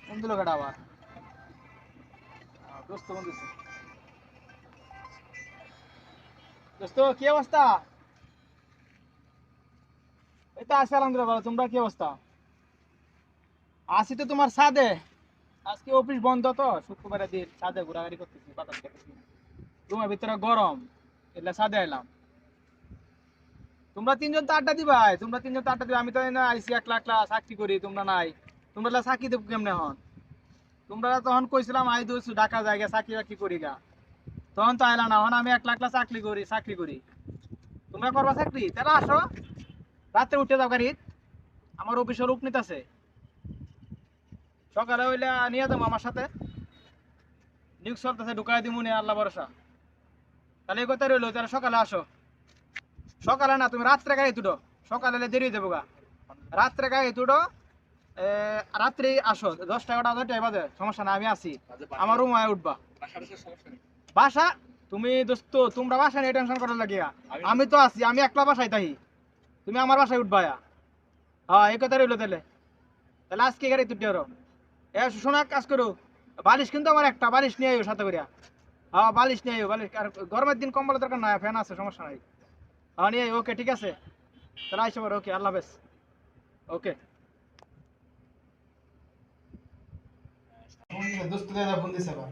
কোন দিল কাটা আবার দোস্ত কোন দিছে দোস্ত কি অবস্থা এই তো আছি আলহামদুলিল্লাহ ভালো তোমরা কি অবস্থা আসি তো তোমার ছাদে আজকে অফিস বন্ধ তো শুক্রবারের দিন ছাদে ঘোরাঘুরি করতেছি বাতাস খেতেছি রুমের ভিতরে গরম এলে ছাদে এলাম তোমরা তিনজন তো আড্ডা দিবাই তোমরা তিনজন তো আড্ডা দিবা আমি তো এই না আইসি একলা একলা চাকরি করি তোমরা নাই তোমরা চাকরি দেবো কেমনে হন তোমরা তখন কইছিলাম আই দোষ ঢাকা জায়গা চাকরি বাকরি করি গা তখন তো আইলা না হন আমি একলা একলা চাকরি করি তোমরা করবা চাকরি তাহলে আসো রাত্রে উঠে যাও গাড়ি আমার অফিসের উপনীত আছে সকালে হইলে নিয়ে যাবো আমার সাথে নিউজ চলতেছে ঢুকাই দিমু নি আল্লাহ ভরসা তাহলে এই কথা রইলো তাহলে সকালে আসো সকালে না তুমি রাত্রে গাড়ি তুটো সকালে হলে দেরি হয়ে যাবো গা রাত্রে গাড়ি তুটো রাত্রে আসো 10টা 11টা বাজে সমস্যা না আমি আছি আমার রুম উঠবা বাসা তুমি দোস্ত তোমরা বাসা নিয়ে টেনশন করার লাগিয়া আমি তো আছি আমি একলা বাসায় তাই তুমি আমার বাসায় উঠবা হ্যাঁ এই কথা রইলো তাহলে তাহলে আজকে গাড়ি তুটি আরো শোনা কাজ করো বালিশ কিন্তু আমার একটা বালিশ নিয়ে আইও সাথে করিয়া হ্যাঁ বালিশ নিয়ে আইও বালিশ আর গরমের দিন কম্বলের দরকার নাই ফ্যান আছে সমস্যা নাই হ্যাঁ নিয়ে ওকে ঠিক আছে তাহলে আইসো পারো ওকে আল্লাহ হাফেজ ওকে দোস্ত দাদা ফোন দিছে আবার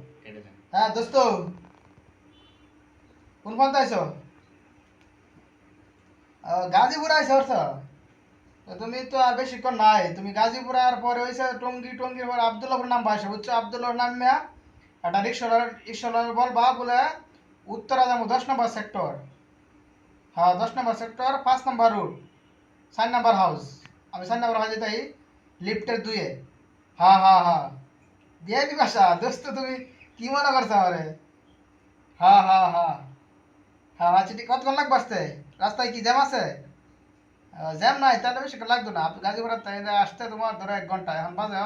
হ্যাঁ দোস্ত কোন ফোন আইছো গাজীপুর আইছো অর্থ তুমি তো আর বেশিক্ষণ নাই তুমি গাজীপুর আর পরে হইছে টঙ্গির পর আব্দুল্লাহর নাম ভাইসা বুঝছো আব্দুল্লাহর নাম মেয়া একটা রিক্সাওয়ালার বলবা বলে উত্তরা যাবো 10 নম্বর সেক্টর হ্যাঁ 10 নম্বর সেক্টর 5 নম্বর রুট 4 নম্বর হাউস আমি 4 নম্বর হাউসে তাই লিফটের 2-এ হ্যাঁ হ্যাঁ হ্যাঁ বিআইপি বাসা দোস্ত তুমি কি মনে করছো আমারে হ্যাঁ হ্যাঁ হ্যাঁ হ্যাঁ আচ্ছা ঠিক কতক্ষণ লাগবে আসতে রাস্তায় কি জ্যাম আছে জ্যাম নাই তাহলে বেশি লাগতো না গাজীপুর আসতে তোমার ধরো 1 ঘন্টা এখন বাজে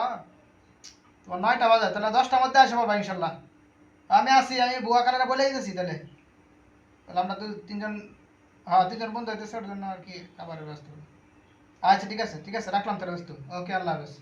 তোমার 9টা বাজে তাহলে 10টার মধ্যে আসে পারবা ইনশাল্লাহ আমি আসি আমি বুয়া কালারে বলে দিতেছি তাহলে তাহলে আমরা 2-3 জন হ্যাঁ 3 জন বন্ধু হইতেছে ওর জন্য আর কি খাবারের ব্যবস্থা আচ্ছা ঠিক আছে রাখলাম তাহলে বস্তু ওকে আল্লাহ হাফেজ